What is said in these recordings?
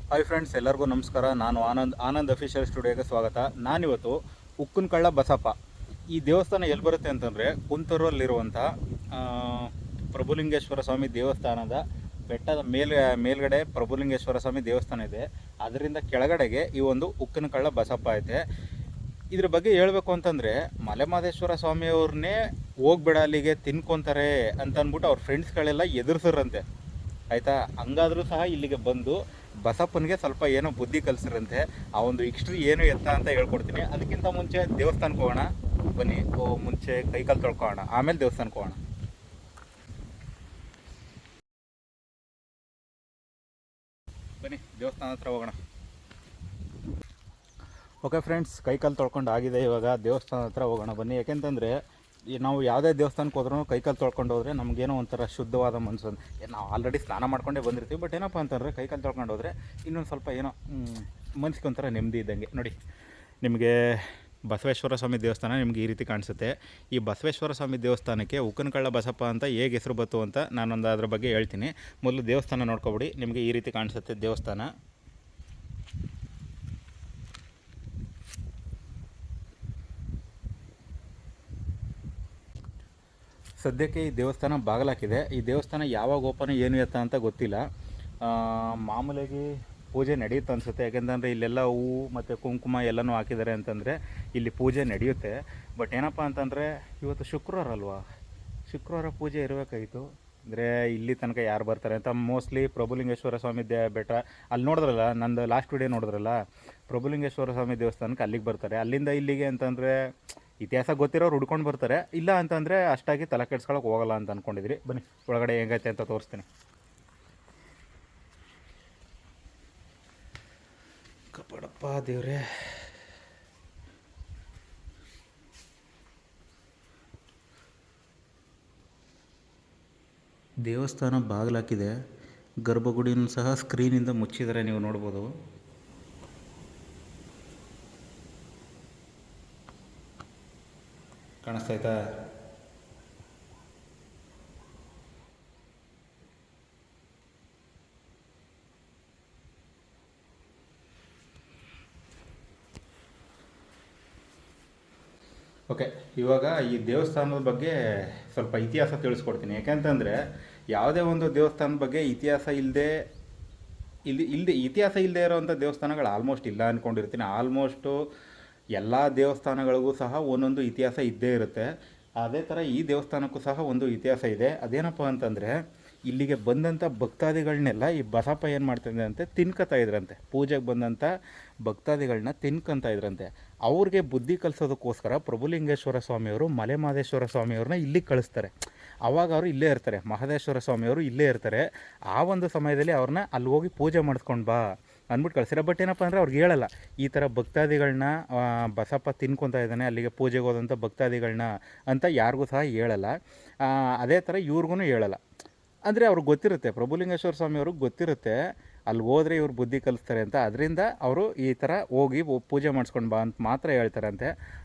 Hi friends, ಎಲ್ಲರಿಗೂ ನಮಸ್ಕಾರ. ನಾನು ಆನಂದ್ ಅಫಿಷಿಯಲ್ ಸ್ಟುಡಿಯೋಗೆ ಸ್ವಾಗತ. ನಾನಿವತ್ತು ಉಕ್ಕನಕಳ್ಳ ಬಸಪ್ಪ ಈ ದೇವಸ್ಥಾನ ಎಲ್ಲಿ ಬರುತ್ತೆ ಅಂತಂದರೆ ಕುಂತೂರಲ್ಲಿರುವಂಥ ಪ್ರಭುಲಿಂಗೇಶ್ವರ ಸ್ವಾಮಿ ದೇವಸ್ಥಾನದ ಬೆಟ್ಟದ ಮೇಲ್ಗಡೆ ಪ್ರಭುಲಿಂಗೇಶ್ವರ ಸ್ವಾಮಿ ದೇವಸ್ಥಾನ ಇದೆ. ಅದರಿಂದ ಕೆಳಗಡೆಗೆ ಈ ಒಂದು ಉಕ್ಕನಕಳ್ಳ ಬಸಪ್ಪ ಐತೆ. ಇದ್ರ ಬಗ್ಗೆ ಹೇಳಬೇಕು ಅಂತಂದರೆ ಮಲೆಮಹದೇಶ್ವರ ಸ್ವಾಮಿಯವ್ರನ್ನೇ ಹೋಗ್ಬೇಡ ಅಲ್ಲಿಗೆ ತಿನ್ಕೊತಾರೆ ಅಂತ ಅಂದ್ಬಿಟ್ಟು ಅವ್ರ ಫ್ರೆಂಡ್ಸ್ಗಳೆಲ್ಲ ಎದುರಿಸಿರಂತೆ. ಆಯಿತಾ? ಹಂಗಾದರೂ ಸಹ ಇಲ್ಲಿಗೆ ಬಂದು ಬಸಪ್ಪನಿಗೆ ಸ್ವಲ್ಪ ಏನೋ ಬುದ್ಧಿ ಕಲಿಸಿರಂತೆ. ಆ ಒಂದು ಹಿಸ್ಟ್ರಿ ಏನು ಎತ್ತ ಅಂತ ಹೇಳ್ಕೊಡ್ತೀನಿ. ಅದಕ್ಕಿಂತ ಮುಂಚೆ ದೇವಸ್ಥಾನಕ್ಕೆ ಹೋಗೋಣ ಬನ್ನಿ. ಮುಂಚೆ ಕೈಕಾಲು ತೊಳ್ಕೊಳ್ಳೋಣ, ಆಮೇಲೆ ದೇವಸ್ಥಾನಕ್ಕೆ ಹೋಗೋಣ. ಬನ್ನಿ ದೇವಸ್ಥಾನ ಹತ್ರ ಹೋಗೋಣ. ಓಕೆ ಫ್ರೆಂಡ್ಸ್, ಕೈಕಾಲು ತೊಳ್ಕೊಂಡು ಆಗಿದೆ. ಇವಾಗ ದೇವಸ್ಥಾನ ಹತ್ರ ಹೋಗೋಣ ಬನ್ನಿ. ಯಾಕೆಂತಂದರೆ ನಾವು ಯಾವುದೇ ದೇವಸ್ಥಾನಕ್ಕೆ ಹೋದ್ರೂ ಕೈಕಾಲು ತೊಳ್ಕೊಂಡು ಹೋದರೆ ನಮಗೇನೋ ಒಂಥರ ಶುದ್ಧವಾದ ಮನಸ್ಸು. ನಾವು ಆಲ್ರೆಡಿ ಸ್ನಾನ ಮಾಡ್ಕೊಂಡೇ ಬಂದಿರ್ತೀವಿ. ಬಟ್ ಏನಪ್ಪ ಅಂತಂದರೆ ಕೈಕಾಲು ತೊಳ್ಕೊಂಡು ಹೋದರೆ ಇನ್ನೊಂದು ಸ್ವಲ್ಪ ಏನೋ ಮನಸ್ಸಿಗೆ ಒಂಥರ ನೆಮ್ಮದಿ ಇದ್ದಂಗೆ. ನೋಡಿ, ನಿಮಗೆ ಬಸವೇಶ್ವರ ಸ್ವಾಮಿ ದೇವಸ್ಥಾನ ನಿಮಗೆ ಈ ರೀತಿ ಕಾಣಿಸುತ್ತೆ. ಈ ಬಸವೇಶ್ವರ ಸ್ವಾಮಿ ದೇವಸ್ಥಾನಕ್ಕೆ ಉಕ್ಕನಕಳ್ಳ ಬಸಪ್ಪ ಅಂತ ಹೇಗೆ ಹೆಸರು ಬಂತು ಅಂತ ನಾನೊಂದು ಅದ್ರ ಬಗ್ಗೆ ಹೇಳ್ತೀನಿ. ಮೊದಲು ದೇವಸ್ಥಾನ ನೋಡ್ಕೊಬಿಡಿ. ನಿಮಗೆ ಈ ರೀತಿ ಕಾಣಿಸುತ್ತೆ ದೇವಸ್ಥಾನ. ಸದ್ಯಕ್ಕೆ ಈ ದೇವಸ್ಥಾನ ಬಾಗಿಲಾಕಿದೆ. ಈ ದೇವಸ್ಥಾನ ಯಾವಾಗ ಓಪನ್ ಏನು ಎತ್ತ ಅಂತ ಗೊತ್ತಿಲ್ಲ. ಮಾಮೂಲಿಯಾಗಿ ಪೂಜೆ ನಡೆಯುತ್ತೆ ಅನಿಸುತ್ತೆ. ಯಾಕೆಂತಂದರೆ ಇಲ್ಲೆಲ್ಲ ಹೂವು ಮತ್ತು ಕುಂಕುಮ ಎಲ್ಲನೂ ಹಾಕಿದ್ದಾರೆ ಅಂತಂದರೆ ಇಲ್ಲಿ ಪೂಜೆ ನಡೆಯುತ್ತೆ. ಬಟ್ ಏನಪ್ಪ ಅಂತಂದರೆ ಇವತ್ತು ಶುಕ್ರವಾರ ಅಲ್ವಾ, ಶುಕ್ರವಾರ ಪೂಜೆ ಇರಬೇಕಾಗಿತ್ತು. ಅಂದರೆ ಇಲ್ಲಿ ತನಕ ಯಾರು ಬರ್ತಾರೆ ಅಂತ ಮೋಸ್ಟ್ಲಿ ಪ್ರಭುಲಿಂಗೇಶ್ವರ ಸ್ವಾಮಿ ಬೆಟ್ಟ ಅಲ್ಲಿ ನೋಡಿದ್ರಲ್ಲ, ನಂದು ಲಾಸ್ಟ್ ವಿಡಿಯೋ ನೋಡಿದ್ರಲ್ಲ, ಪ್ರಭುಲಿಂಗೇಶ್ವರ ಸ್ವಾಮಿ ದೇವಸ್ಥಾನಕ್ಕೆ ಅಲ್ಲಿಗೆ ಬರ್ತಾರೆ. ಅಲ್ಲಿಂದ ಇಲ್ಲಿಗೆ ಅಂತಂದರೆ ಇತಿಹಾಸ ಗೊತ್ತಿರೋರು ಹುಡ್ಕೊಂಡು ಬರ್ತಾರೆ. ಇಲ್ಲ ಅಂತಂದರೆ ಅಷ್ಟಾಗಿ ತಲೆ ಕೆಡ್ಸ್ಕೊಳಕ್ಕೆ ಹೋಗಲ್ಲ ಅಂತ ಅಂದ್ಕೊಂಡಿದ್ರಿ. ಬನ್ನಿ ಒಳಗಡೆ ಹೆಂಗೈತೆ ಅಂತ ತೋರಿಸ್ತೀನಿ. ಕಪಡಪ್ಪ ದೇವ್ರೆ, ದೇವಸ್ಥಾನ ಬಾಗಿಲಾಕಿದೆ. ಗರ್ಭಗುಡಿನೂ ಸಹ ಸ್ಕ್ರೀನಿಂದ ಮುಚ್ಚಿದರೆ ನೀವು ನೋಡ್ಬೋದು. ಕಾಣಿಸ್ತಾಯ್ತಾ? ಓಕೆ, ಇವಾಗ ಈ ದೇವಸ್ಥಾನದ ಬಗ್ಗೆ ಸ್ವಲ್ಪ ಇತಿಹಾಸ ತಿಳಿಸ್ಕೊಡ್ತೀನಿ. ಯಾಕೆಂತಂದರೆ ಯಾವುದೇ ಒಂದು ದೇವಸ್ಥಾನದ ಬಗ್ಗೆ ಇತಿಹಾಸ ಇಲ್ಲದೆ ಇತಿಹಾಸ ಇಲ್ಲದೆ ಇರೋವಂಥ ದೇವಸ್ಥಾನಗಳು ಆಲ್ಮೋಸ್ಟ್ ಇಲ್ಲ ಅಂದ್ಕೊಂಡಿರ್ತೀನಿ. ಆಲ್ಮೋಸ್ಟು ಎಲ್ಲ ದೇವಸ್ಥಾನಗಳಿಗೂ ಸಹ ಒಂದೊಂದು ಇತಿಹಾಸ ಇದ್ದೇ ಇರುತ್ತೆ. ಅದೇ ಥರ ಈ ದೇವಸ್ಥಾನಕ್ಕೂ ಸಹ ಒಂದು ಇತಿಹಾಸ ಇದೆ. ಅದೇನಪ್ಪ ಅಂತಂದರೆ ಇಲ್ಲಿಗೆ ಬಂದಂಥ ಭಕ್ತಾದಿಗಳನ್ನೆಲ್ಲ ಈ ಬಸಪ್ಪ ಏನು ಮಾಡ್ತಿದ್ದೆ ಅಂತೆ, ತಿನ್ಕೊತಾ ಇದ್ರಂತೆ. ಪೂಜೆಗೆ ಬಂದಂಥ ಭಕ್ತಾದಿಗಳನ್ನ ತಿನ್ಕೊತಾ ಇದ್ರಂತೆ. ಅವ್ರಿಗೆ ಬುದ್ಧಿ ಕಲಿಸೋದಕ್ಕೋಸ್ಕರ ಪ್ರಭುಲಿಂಗೇಶ್ವರ ಸ್ವಾಮಿಯವರು ಮಲೆಮಹದೇಶ್ವರ ಸ್ವಾಮಿಯವ್ರನ್ನ ಇಲ್ಲಿಗೆ ಕಳಿಸ್ತಾರೆ. ಆವಾಗ ಅವರು ಇಲ್ಲೇ ಇರ್ತಾರೆ, ಮಹದೇಶ್ವರ ಸ್ವಾಮಿಯವರು ಇಲ್ಲೇ ಇರ್ತಾರೆ. ಆ ಒಂದು ಸಮಯದಲ್ಲಿ ಅವ್ರನ್ನ ಅಲ್ಲಿ ಹೋಗಿ ಪೂಜೆ ಮಾಡಿಸ್ಕೊಂಡು ಬಾ ಅಂದ್ಬಿಟ್ಟು ಕಳಿಸಿರ. ಬಟ್ ಏನಪ್ಪ ಅಂದರೆ ಅವ್ರಿಗೆ ಹೇಳಲ್ಲ, ಈ ಥರ ಭಕ್ತಾದಿಗಳನ್ನ ಬಸಪ್ಪ ತಿನ್ಕೊತಾ ಇದ್ದಾನೆ, ಅಲ್ಲಿಗೆ ಪೂಜೆಗೆ ಹೋದಂಥ ಭಕ್ತಾದಿಗಳನ್ನ ಅಂತ ಯಾರಿಗೂ ಸಹ ಹೇಳಲ್ಲ. ಅದೇ ಥರ ಇವ್ರಿಗೂ ಹೇಳಲ್ಲ. ಅಂದರೆ ಅವ್ರಿಗೆ ಗೊತ್ತಿರುತ್ತೆ, ಪ್ರಭುಲಿಂಗೇಶ್ವರ ಸ್ವಾಮಿಯವ್ರಿಗೆ ಗೊತ್ತಿರುತ್ತೆ ಅಲ್ಲಿ ಹೋದರೆ ಇವ್ರು ಬುದ್ಧಿ ಕಲಿಸ್ತಾರೆ ಅಂತ. ಅದರಿಂದ ಅವರು ಈ ಥರ ಹೋಗಿ ಪೂಜೆ ಮಾಡಿಸ್ಕೊಂಡು ಬಾ ಅಂತ ಮಾತ್ರ ಹೇಳ್ತಾರಂತೆ.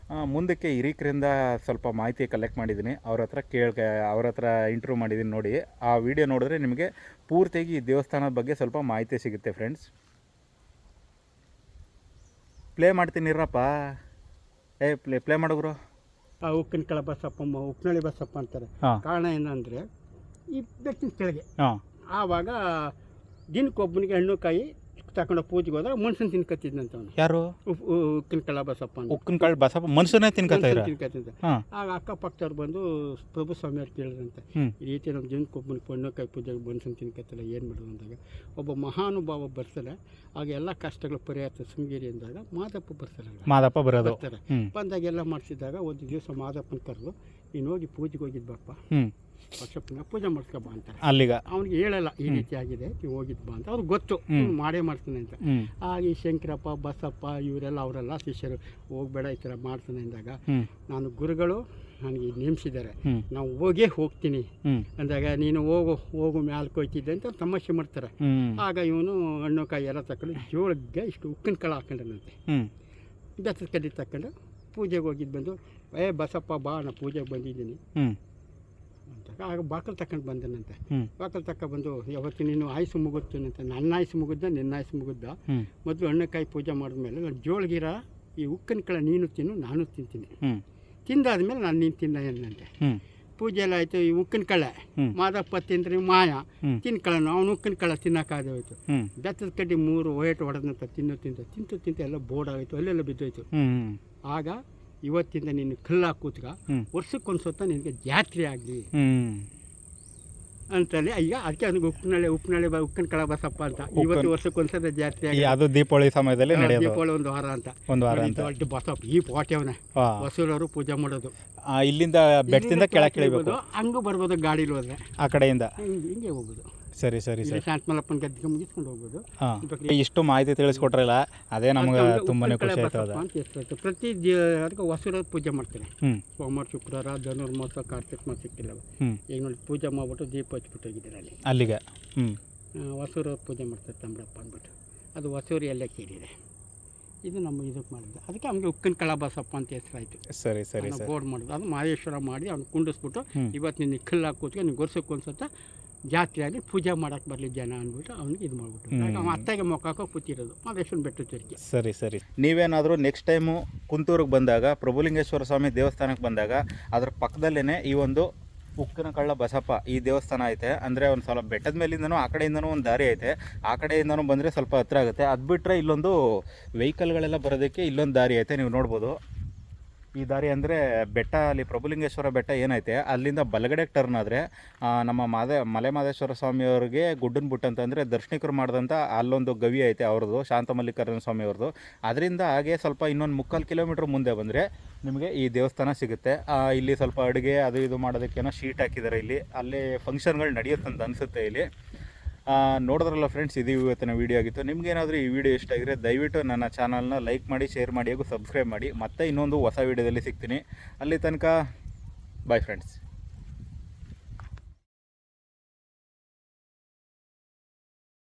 ಮುಂದಕ್ಕೆ ಹಿರೀಕರಿಂದ ಸ್ವಲ್ಪ ಮಾಹಿತಿ ಕಲೆಕ್ಟ್ ಮಾಡಿದ್ದೀನಿ, ಅವ್ರ ಹತ್ರ ಇಂಟರ್ವ್ಯೂ ಮಾಡಿದ್ದೀನಿ. ನೋಡಿ, ಆ ವಿಡಿಯೋ ನೋಡಿದ್ರೆ ನಿಮಗೆ ಪೂರ್ತಿಯಾಗಿ ಈ ದೇವಸ್ಥಾನದ ಬಗ್ಗೆ ಸ್ವಲ್ಪ ಮಾಹಿತಿ ಸಿಗುತ್ತೆ ಫ್ರೆಂಡ್ಸ್. ಪ್ಲೇ ಮಾಡ್ತೀನಿರಪ್ಪ. ಪ್ಲೇ ಮಾಡೋಗ್ರು. ಉಕ್ಕಿನಕಳ್ಳ ಬಸಪ್ಪಮ್ಮ, ಉಕ್ನಳ್ಳಿ ಬಸಪ್ಪ ಅಂತಾರೆ. ಕಾರಣ ಏನಂದರೆ ಈ ಬೆಟ್ಟಿನ ಕೆಳಗೆ ಆವಾಗ ದಿನಕ್ಕೊಬ್ಬನಿಗೆ ಹಣ್ಣು ಕಾಯಿ ತಗೊಂಡು ಪೂಜೆಗೆ ಹೋದಾಗ ಮನುಷ್ಯನ ತಿನ್ಕತ್ತಿದ್ದಂತ ಅವನು. ಯಾರು? ಉಕ್ಕಿನಕಳ್ಳ ಬಸಪ್ಪ ಅಂತ. ಉಕ್ಕಿನಕಳ್ಳ ಬಸಪ್ಪ ಮನುಷ್ಯನೇ ತಿನ್ಕತ್ತಿದ್ದ. ಆಗ ಅಕ್ಕಪಕ್ಕದವ್ರು ಬಂದು ಪ್ರಭು ಸ್ವಾಮಿಯವ್ರು ಕೇಳಿದ್ರಂತೆ, ಈ ರೀತಿ ನಮ್ಮ ದಿನಕ್ಕೊಬ್ಬನಿಗೆ ಹಣ್ಣು ಕಾಯಿ ಪೂಜೆಗೆ ಮನುಷ್ಯನ ತಿನ್ಕತ್ತಿಲ್ಲ, ಏನು ಮಾಡೋದು ಅಂದಾಗ ಒಬ್ಬ ಮಹಾನುಭಾವ ಬರ್ತಾರೆ. ಆಗ ಎಲ್ಲ ಕಷ್ಟಗಳು ಪರಿಹಾರ ಶೃಂಗೇರಿ ಅಂದಾಗ ಮಾದಪ್ಪ ಬರ್ತಾರೆ. ಬಂದಾಗ ಎಲ್ಲ ಮಾಡಿಸಿದಾಗ ಒಂದು ದಿವಸ ಮಾದಪ್ಪನ ಕರೆದು, ನೀನು ಹೋಗಿ ಪೂಜೆಗೆ ಹೋಗಿದ್ಬಪ್ಪ, ಬಸಪ್ಪನ ಪೂಜೆ ಮಾಡಿಸ್ಕೊಬ ಅಂತಾರೆ. ಅಲ್ಲಿಗ ಅವ್ನಿಗೆ ಹೇಳಲ್ಲ ಈ ರೀತಿ ಆಗಿದೆ, ನೀವು ಹೋಗಿದ್ ಬಾ ಅಂತ. ಅವ್ರಿಗೆ ಗೊತ್ತು ಮಾಡೇ ಮಾಡ್ತಾನೆ ಅಂತ. ಆಗ ಈ ಶಂಕರಪ್ಪ ಬಸಪ್ಪ ಅವರೆಲ್ಲ ಶಿಷ್ಯರು ಹೋಗ್ಬೇಡ ಈ ಥರ ಮಾಡ್ತಾನೆ ಅಂದಾಗ, ನಾನು ಗುರುಗಳು ನನಗೆ ನೇಮಿಸಿದ್ದಾರೆ, ನಾವು ಹೋಗ್ತೀನಿ ಅಂದಾಗ, ನೀನು ಹೋಗು ಮ್ಯಾಲ್ಕೆ ಹೋಗ್ತಿದ್ದೆ ಅಂತ ತಮಾಷೆ ಮಾಡ್ತಾರೆ. ಆಗ ಇವನು ಹಣ್ಣು ಕಾಯಿ ಎಲ್ಲ ತಗೊಂಡು ಜೋಳಿಗೆ ಇಷ್ಟು ಉಕ್ಕಿನಕಳ್ಳ ಹಾಕೊಂಡನಂತೆ. ಬೆತ್ತದ ಕಡ್ಡಿ ತಗೊಂಡು ಪೂಜೆಗೆ ಹೋಗಿದ್ದು ಬಂದು, ಬಸಪ್ಪ ಬಾ, ನಾನು ಪೂಜೆಗೆ ಬಂದಿದ್ದೀನಿ ಅಂತ ಆಗ ಬಾಕಲು ತಗೊಂಡು ಬಂದನಂತೆ. ಹ್ಞೂ ಬಾಕಲು ತಗೊಂಡ್ಬಂದು ಯಾವತ್ತು ನೀನು ಆಯುಸು ಮುಗುತ್ತೇನಂತೆ. ನನ್ನ ಆಯುಸು ಮುಗಿದ್ದ ನಿನ್ನ ಆಯುಸು ಮುಗಿದ್ದ. ಹ್ಞೂ ಮೊದಲು ಹಣ್ಣುಕಾಯಿ ಪೂಜೆ ಮಾಡಿದ್ಮೇಲೆ ನಾನು ಜೋಳಗಿರ ಈ ಉಕ್ಕಿನ ಕಳೆ ನೀನು ತಿನ್ನು ನಾನು ತಿಂತೀನಿ. ಹ್ಞೂ ತಿಂದಾದ್ಮೇಲೆ ನಾನು ನೀನು ತಿನ್ನ ಏನಂತೆ. ಹ್ಞೂ ಪೂಜೆ ಎಲ್ಲ ಆಯಿತು. ಈ ಉಕ್ಕಿನ ಕಳೆ ಮಾದಪ್ಪ ತಿಂದ್ರೆ ಮಾಯ ತಿನ್ಕೊಳ್ಳೋಣ. ಅವನು ಉಕ್ಕಿನ ಕಳೆ ತಿನ್ನೋಕ್ಕಾಗದೆ ಹೋಯ್ತು. ಬೆತ್ತದ ಕಡ್ಡಿ 3 ವೈಟ್ ಹೊಡೆದಂತ ತಿಂತು ಎಲ್ಲ ಬೋರ್ಡ್ ಆಗೋಯ್ತು, ಅಲ್ಲೆಲ್ಲ ಬಿದ್ದೋಯ್ತು. ಆಗ ಇವತ್ತಿಂದ ನೀನು ಕಲ್ಲಾಗಿ ಕೂತ್ಕ, ವರ್ಷಕ್ಕೊಂದ್ಸತ್ತ ನಿನಗೆ ಜಾತ್ರೆ ಆಗಲಿ ಅಂತಲೇ. ಈಗ ಅದಕ್ಕೆ ಅವ್ನಿಗೆ ಉಪ್ಪಿನ ಕಳ ಬಸಪ್ಪ ಅಂತ ಇವತ್ತು ವರ್ಷಕ್ಕೊಂದ್ಸತ ಜಾತ್ರೆ ಆಗಿ. ಅದು ದೀಪಾವಳಿ ಸಮಯದಲ್ಲಿ ನಡೆಯೋದು, ದೀಪಾವಳಿ ಒಂದು ವಾರ ಅಂತ. ದೊಡ್ಡ ಬಸಪ್ಪ ಈ ಪಾಟ್ಯವನ ಹೊಸೂರವರು ಪೂಜೆ ಮಾಡೋದು. ಇಲ್ಲಿಂದ ಬೆಟ್ಟದಿಂದ ಕೆಳಗೆ ಇಳಿಬೇಕು, ಹಂಗೂ ಬರ್ಬೋದು ಗಾಡೀಲಿ ಹೋದ್ರೆ ಆ ಕಡೆಯಿಂದ ಹಿಂಗೆ ಹೋಗೋದು. ಸರಿ ಸರಿ ಸರಿ. ಶಾಂತಮಲ್ಲಪ್ಪನ ಗದ್ದಿಗೆ ಮುಗಿಸ್ಕೊಂಡು ಹೋಗ್ಬೋದು. ಇಷ್ಟು ಮಾಹಿತಿ ತಿಳಿಸ್ಕೊಟ್ರಲ್ಲ, ಅದೇ ನಮ್ಗೆ ತುಂಬಾನೇ ಖುಷಿ ಆಯ್ತು. ಅಂತ ಎಷ್ಟು ಪ್ರತಿ ಅದಕ್ಕೆ ಹೊಸೂರ ಪೂಜೆ ಮಾಡ್ತಾರೆ. ಸೋಮವಾರ ಶುಕ್ರವಾರ ಧನುರ್ಮಾಸ ಕಾರ್ತಿಕ ಮಾಸಕ್ಕೆಲ್ಲ ಈಗ ನೋಡಿ ಪೂಜೆ ಮಾಡ್ಬಿಟ್ಟು ದೀಪ ಹಚ್ಬಿಟ್ಟು ಹೋಗಿದ್ದಾರೆ ಅಲ್ಲಿ ಅಲ್ಲಿಗೆ. ಹೊಸೂರ ಪೂಜೆ ಮಾಡ್ತಾರೆ ತಮ್ಮರಪ್ಪ ಅಂದ್ಬಿಟ್ಟು. ಅದು ಹೊಸೂರು ಎಲ್ಲ ಕೇಳಿದೆ. ಇದು ನಮ್ಮ ಇದಕ್ಕೆ ಮಾಡಿದ್ದು. ಅದಕ್ಕೆ ನಮಗೆ ಉಕ್ಕಿನ ಕಳ ಬಸಪ್ಪ ಅಂತ ಹೆಸರಾಯಿತು. ಸರಿ ಸರಿ ಸರಿ. ಬೋರ್ಡ್ ಮಾಡೋದು ಅದು ಮಹೇಶ್ವರ ಮಾಡಿ ಅವ್ನು ಕುಂಡಿಸ್ಬಿಟ್ಟು ಇವತ್ತು ನಿನ್ನ ಕಲ್ಲಾಗಿ ಕೂತ್ಕೊಂಡು ನಿಮ್ಗೆ ವರ್ಷಕ್ಕೊಂದ್ಸತ ಜಾತ್ರೆಯಾಗಿ ಪೂಜೆ ಮಾಡೋಕ್ಕೆ ಬರಲಿ ಜನ ಅಂದ್ಬಿಟ್ಟು ಅವ್ನಿಗೆ ಇದು ಮಾಡ್ಬಿಟ್ಟು ಅವ್ನು ಅತ್ತಾಗೆ ಮೊಕ್ಕಾಕೋ ಕೂತಿರೋದು ಮಹೇಶ್ವರನ ಬೆಟ್ಟ ಚರ್ಚೆ. ಸರಿ ಸರಿ. ನೀವೇನಾದರೂ ನೆಕ್ಸ್ಟ್ ಟೈಮು ಕುಂತೂರಿಗೆ ಬಂದಾಗ, ಪ್ರಭುಲಿಂಗೇಶ್ವರ ಸ್ವಾಮಿ ದೇವಸ್ಥಾನಕ್ಕೆ ಬಂದಾಗ ಅದರ ಪಕ್ಕದಲ್ಲೇ ಈ ಒಂದು ಉಕ್ಕಿನ ಕಳ್ಳ ಬಸಪ್ಪ ಈ ದೇವಸ್ಥಾನ ಐತೆ. ಅಂದರೆ ಒಂದು ಸ್ವಲ್ಪ ಬೆಟ್ಟದ ಮೇಲಿಂದನೂ ಆ ಕಡೆಯಿಂದನೂ ಒಂದು ದಾರಿ ಐತೆ, ಆ ಕಡೆಯಿಂದನೂ ಬಂದರೆ ಸ್ವಲ್ಪ ಹತ್ರ ಆಗುತ್ತೆ. ಅದು ಬಿಟ್ಟರೆ ಇಲ್ಲೊಂದು ವೆಹಿಕಲ್ಗಳೆಲ್ಲ ಬರೋದಕ್ಕೆ ಇಲ್ಲೊಂದು ದಾರಿ ಐತೆ, ನೀವು ನೋಡ್ಬೋದು. ಈ ದಾರಿ ಅಂದರೆ ಬೆಟ್ಟ, ಅಲ್ಲಿ ಪ್ರಭುಲಿಂಗೇಶ್ವರ ಬೆಟ್ಟ ಏನೈತೆ ಅಲ್ಲಿಂದ ಬಲಗಡೆಗೆ ಟರ್ನ್ ಆದರೆ ನಮ್ಮ ಮಲೆ ಮಾದೇಶ್ವರ ಸ್ವಾಮಿಯವ್ರಿಗೆ ಗುಡ್ಡನ ಬುಟ್ಟ ಅಂತಂದರೆ ದರ್ಶನಿಕರು ಮಾಡಿದಂಥ ಅಲ್ಲೊಂದು ಗವಿ ಐತೆ ಅವ್ರದ್ದು, ಶಾಂತ ಮಲ್ಲಿಕಾರ್ಜುನ ಸ್ವಾಮಿ ಅವ್ರದ್ದು. ಅದರಿಂದ ಹಾಗೆ ಸ್ವಲ್ಪ ಇನ್ನೊಂದು 3/4 ಕಿಲೋಮೀಟ್ರ್ ಮುಂದೆ ಬಂದರೆ ನಿಮಗೆ ಈ ದೇವಸ್ಥಾನ ಸಿಗುತ್ತೆ. ಇಲ್ಲಿ ಸ್ವಲ್ಪ ಅಡುಗೆ ಅದು ಇದು ಮಾಡೋದಕ್ಕೇನೋ ಶೀಟ್ ಹಾಕಿದ್ದಾರೆ ಇಲ್ಲಿ, ಅಲ್ಲೇ ಫಂಕ್ಷನ್ಗಳು ನಡೆಯುತ್ತಂತ ಅನಿಸುತ್ತೆ ಇಲ್ಲಿ. ನೋಡಿದ್ರಲ್ಲ ಫ್ರೆಂಡ್ಸ್, ಇದು ಇವತ್ತಿನ ವೀಡಿಯೋ ಆಗಿತ್ತು. ನಿಮ್ಗೇನಾದರೂ ಈ ವಿಡಿಯೋ ಇಷ್ಟ ಆಗಿದ್ರೆ ದಯವಿಟ್ಟು ನನ್ನ ಚಾನಲ್ನ ಲೈಕ್ ಮಾಡಿ, ಶೇರ್ ಮಾಡಿ ಹಾಗೂ ಸಬ್ಸ್ಕ್ರೈಬ್ ಮಾಡಿ. ಮತ್ತೆ ಇನ್ನೊಂದು ಹೊಸ ವೀಡಿಯೋದಲ್ಲಿ ಸಿಗ್ತೀನಿ. ಅಲ್ಲಿ ತನಕ ಬಾಯ್ ಫ್ರೆಂಡ್ಸ್.